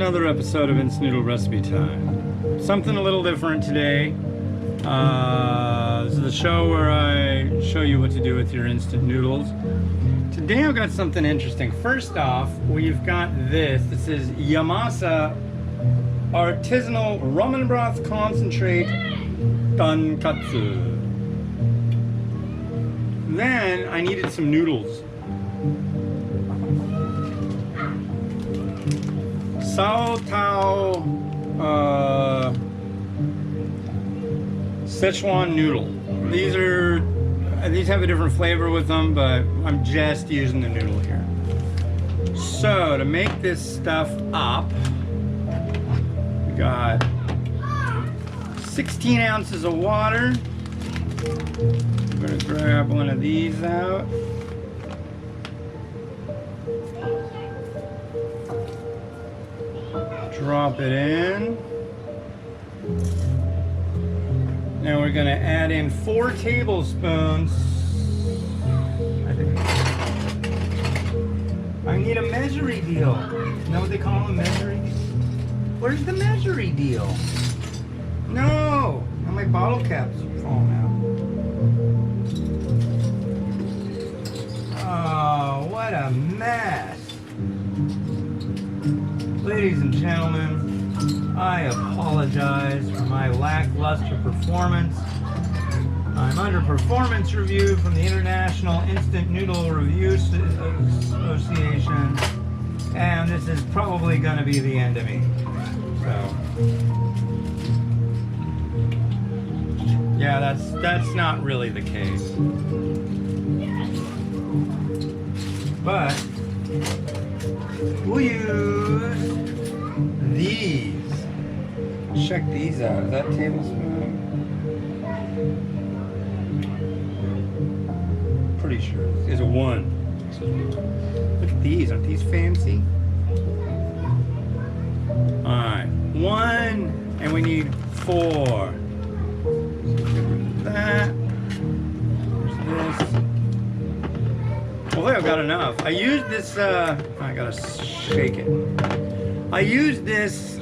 another episode of Instant Noodle Recipe Time. Something a little different today. This is the show where I show you what to do with your instant noodles. Today I've got something interesting. First off, we've got this. This is Yamasa Artisanal Ramen Broth Concentrate Tonkotsu. Then I needed some noodles. Sichuan noodle. These have a different flavor with them, but I'm just using the noodle here. So to make this stuff up, we got 16 ounces of water. I'm gonna grab one of these out. Drop it in. Now we're going to add in 4 tablespoons. I need a measuring deal. You know what they call a measuring deal? Where's the measuring deal? No! Now my bottle cap's falling out. Oh, what a mess. Ladies and gentlemen, I apologize for my lackluster performance. I'm under performance review from the International Instant Noodle Review Association, and this is probably going to be the end of me. So, yeah, that's not really the case. But we'll use these. Check these out. Is that tablespoon? Pretty sure. There's a 1. Look at these. Aren't these fancy? Alright. 1. And we need 4. So get rid of that. There's this. Well, I've got enough. I used this, I gotta shake it. I used this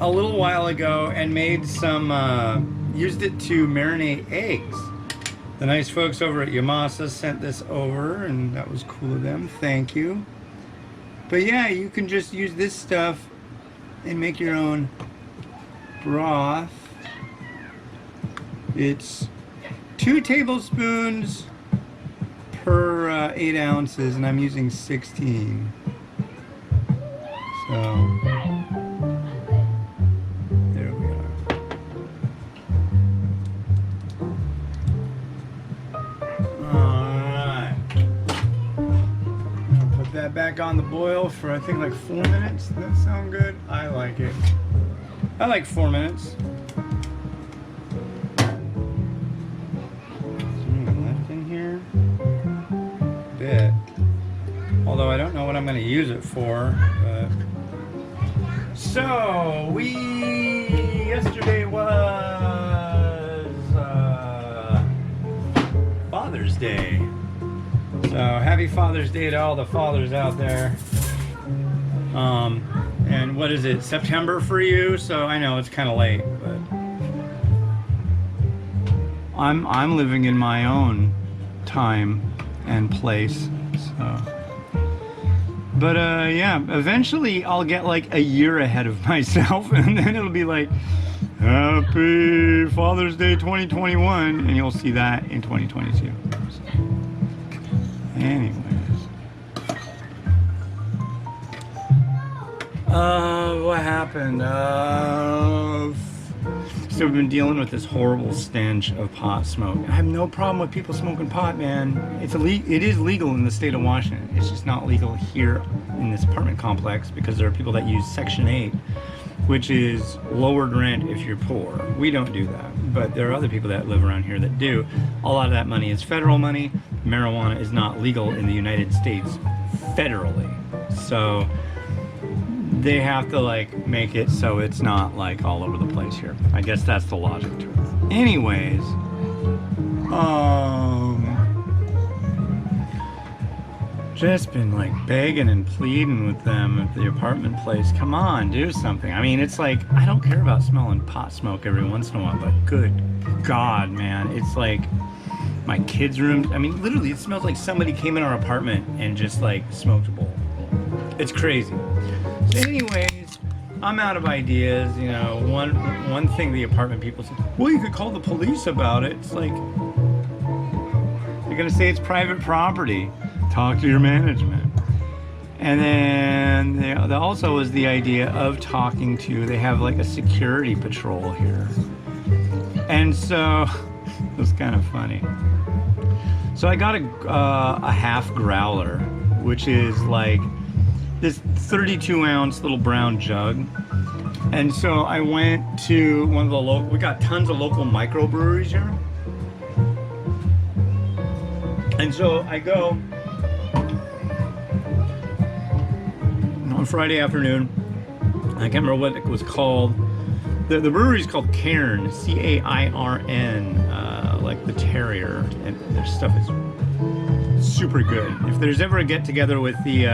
a little while ago and made some, used it to marinate eggs. The nice folks over at Yamasa sent this over, and that was cool of them. Thank you. But yeah, you can just use this stuff and make your own broth. It's 2 tablespoons per 8 ounces, and I'm using 16. So there we are. Alright. I'll put that back on the boil for I think like 4 minutes. Does that sound good? I like it. I like 4 minutes. Bit. Although I don't know what I'm going to use it for. But... So yesterday was Father's Day. So happy Father's Day to all the fathers out there. And what is it? September for you? So I know it's kind of late, but I'm living in my own time and place. So, but yeah, eventually I'll get like a year ahead of myself, and then it'll be like Happy Father's Day 2021, and you'll see that in 2022. So, anyways, what happened? So we've been dealing with this horrible stench of pot smoke. I have no problem with people smoking pot, man. It is legal in the state of Washington. It's just not legal here in this apartment complex because there are people that use Section 8, which is lowered rent if you're poor. We don't do that, but there are other people that live around here that do. A lot of that money is federal money. Marijuana is not legal in the United States federally. So they have to like make it so it's not like all over the place here. I guess that's the logic to it. Anyways, just been like begging and pleading with them at the apartment place. Come on, do something. I mean, it's like, I don't care about smelling pot smoke every once in a while, but good God, man. It's like my kids' room. I mean, literally, it smells like somebody came in our apartment and just like smoked a bowl. It's crazy. So anyways, I'm out of ideas. You know, one thing the apartment people say, well, you could call the police about it. It's like, you're gonna say it's private property. Talk to your management. And then there also was the idea of talking to, they have like a security patrol here. And so, it was kind of funny. So I got a half growler, which is like this 32-ounce little brown jug. And so I went to one of the local, we got tons of local microbreweries here. And so I go on Friday afternoon. I can't remember what it was called. The brewery's called Cairn, C-A-I-R-N, like the terrier, and their stuff is super good. If there's ever a get-together with the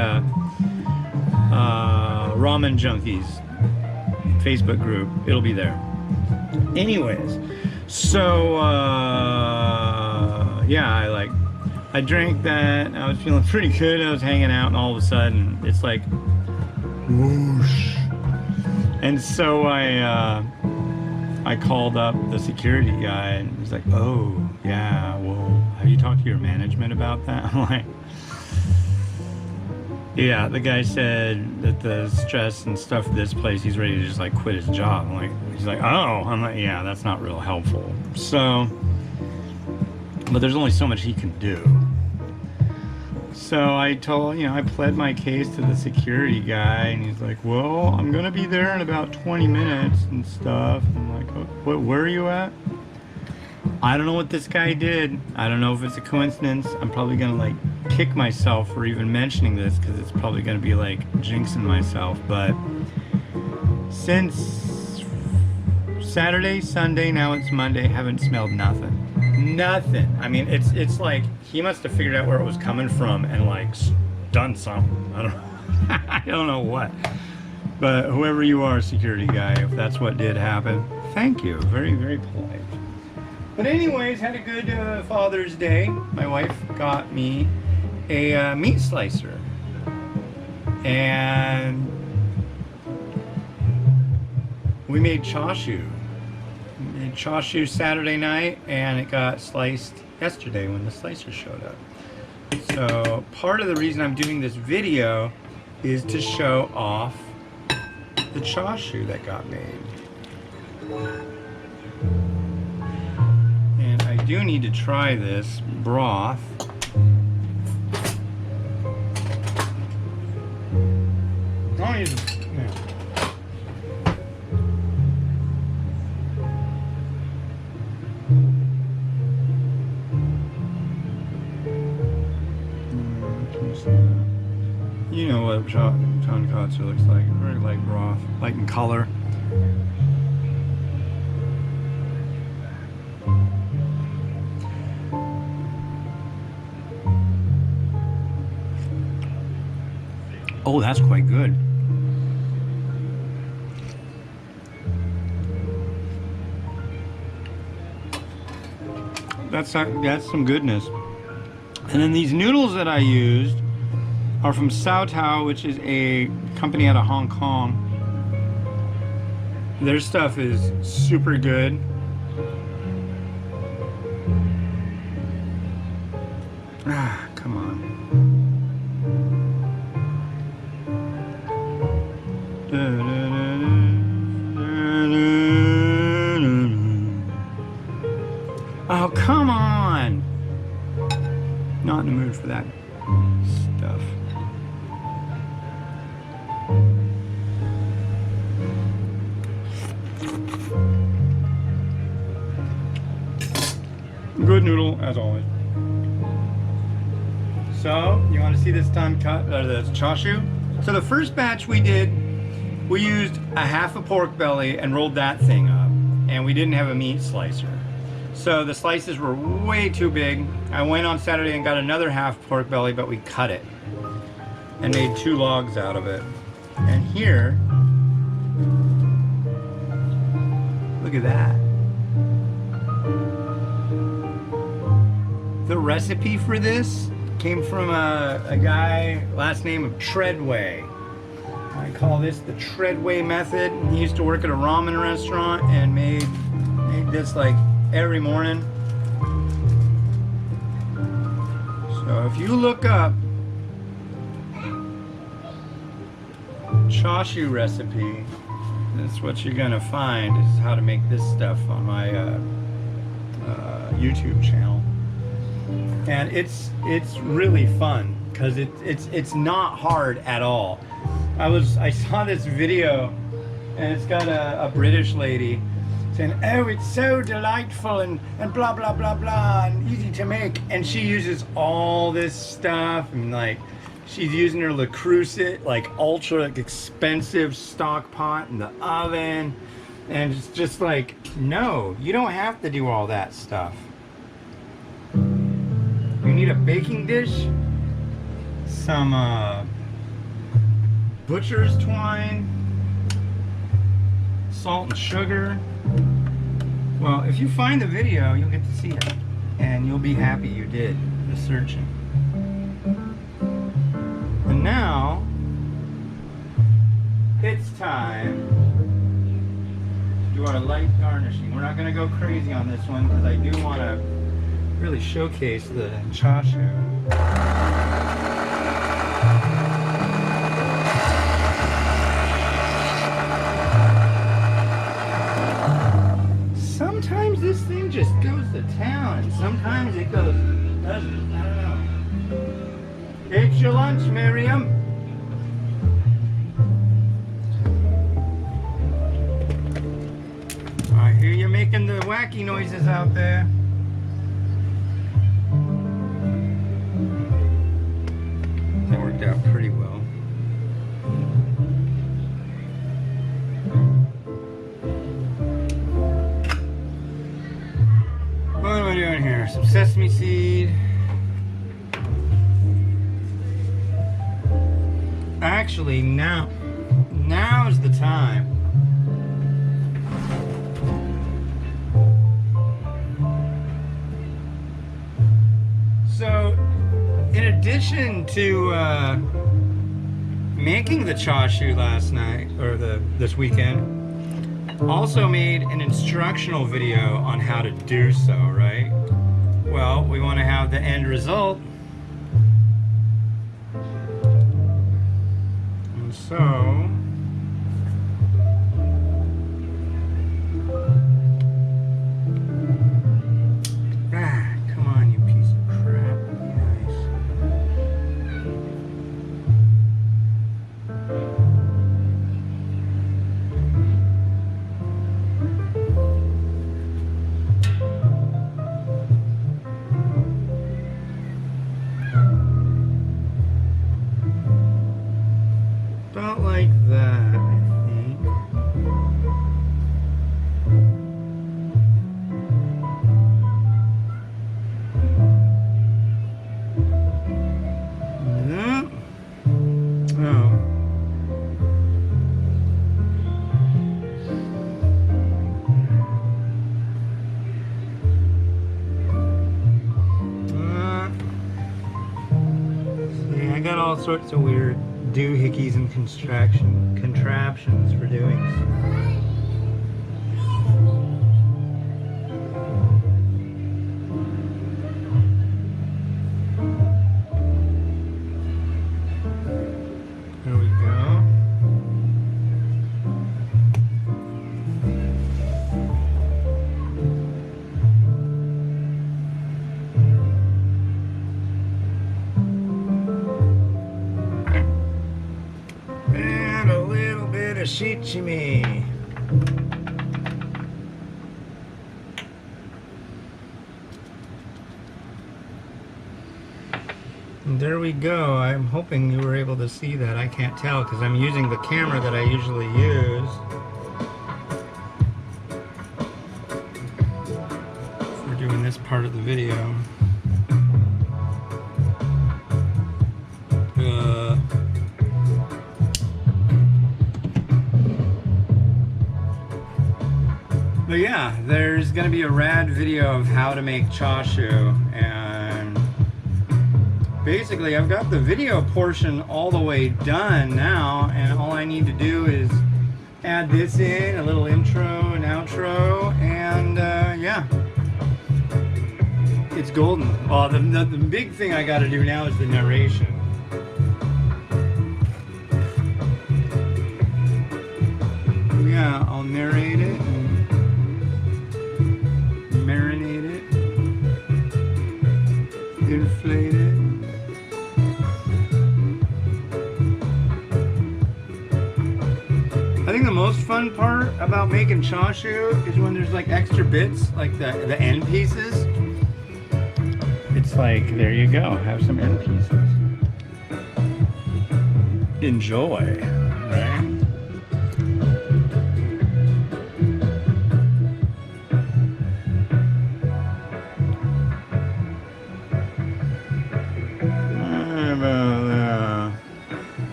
Ramen Junkies Facebook group, it'll be there. Anyways, so yeah, I drank that. I was feeling pretty good. I was hanging out, and all of a sudden, it's like whoosh. And so I called up the security guy, and he's like, "Oh, yeah. Well, have you talked to your management about that?" I'm like, "Yeah." The guy said that the stress and stuff at this place, he's ready to just like quit his job. I'm like, he's like, "Oh." I'm like, "Yeah, that's not real helpful." So, but there's only so much he can do. So I told, I pled my case to the security guy, and he's like, "Well, I'm gonna be there in about 20 minutes and stuff." I'm like, "Oh, where are you at?" I don't know what this guy did. I don't know if it's a coincidence. I'm probably gonna like kick myself for even mentioning this, because it's probably gonna be like jinxing myself. But since Saturday, Sunday, now it's Monday, haven't smelled nothing. Nothing. I mean, it's like he must have figured out where it was coming from and like done something. I don't know. I don't know what. But whoever you are, security guy, if that's what did happen, thank you. Very, very polite. But anyways, had a good Father's Day. My wife got me a meat slicer, and we made chashu. Chashu Saturday night, and it got sliced yesterday when the slicer showed up. So part of the reason I'm doing this video is to show off the chashu that got made. And I do need to try this broth. I need to, you know what Tonkotsu looks like. Very light broth, light in color. Oh, that's quite good. That's some goodness. And then these noodles that I used are from Sao, which is a company out of Hong Kong. Their stuff is super good. Ah, come on. Oh, come on. Not in the mood for that stuff. Good noodle, as always. So, you want to see this the chashu? So the first batch we did, we used a half a pork belly and rolled that thing up, and we didn't have a meat slicer. So the slices were way too big. I went on Saturday and got another half pork belly, but we cut it and made 2 logs out of it. And here, look at that. The recipe for this came from a guy, last name of Treadway. I call this the Treadway method. He used to work at a ramen restaurant and made this like every morning. So if you look up Chashu recipe, that's what you're gonna find, is how to make this stuff on my YouTube channel. And it's really fun because it's not hard at all. I saw this video and it's got a British lady saying, oh, it's so delightful and blah blah blah blah and easy to make, and she uses all this stuff and like she's using her Le Creuset, like ultra expensive stock pot in the oven, and it's just like, no, you don't have to do all that stuff. You need a baking dish, some butcher's twine, salt and sugar. Well, if you find the video, you'll get to see it, and you'll be happy you did the searching. And now, it's time to do our light garnishing. We're not going to go crazy on this one because I do want to really showcase the Chashu. Sometimes this thing just goes to town, and sometimes it doesn't. I don't know. It's your lunch, Miriam. I hear you making the wacky noises out there. That worked out pretty well. What am I doing here? Some sesame seed. Actually, now's the time. So, in addition to making the Chashu last night, or this weekend, also made an instructional video on how to do so, right? Well, we want to have the end result. And so, come on, you piece of crap. About like that, I think. No. Oh. See, I got all sorts of weird doohickeys and contraptions for doing so. There we go. And a little bit of shichimi. And there we go. I'm hoping you were able to see that. I can't tell because I'm using the camera that I usually use for this part of the video. But yeah, there's gonna be a rad video of how to make chashu, and basically I've got the video portion all the way done now, and all I need to do is add this in, a little intro and outro, and yeah, it's golden. Well, the big thing I gotta do now is the narration. Yeah, I'll narrate it and marinate it, inflate it. I think the most fun part about making chashu is when there's like extra bits, like the end pieces. It's like, there you go, have some end pieces. Enjoy, right?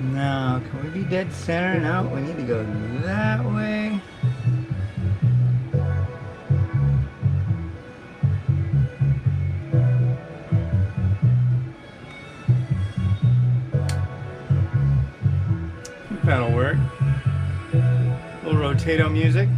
Now, can we be dead center? No, we need to go that way. That'll work. A little rotato music.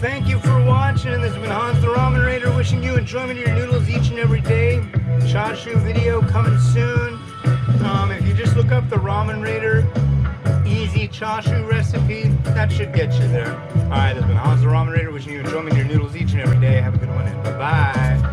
Thank you for watching. This has been Hans the Ramen Raider, wishing you enjoyment of your noodles each and every day. Chashu video coming soon. If you just look up the Ramen Raider easy chashu recipe, that should get you there. Alright, this has been Hans the Ramen Raider, wishing you enjoyment of your noodles each and every day. Have a good one and bye-bye.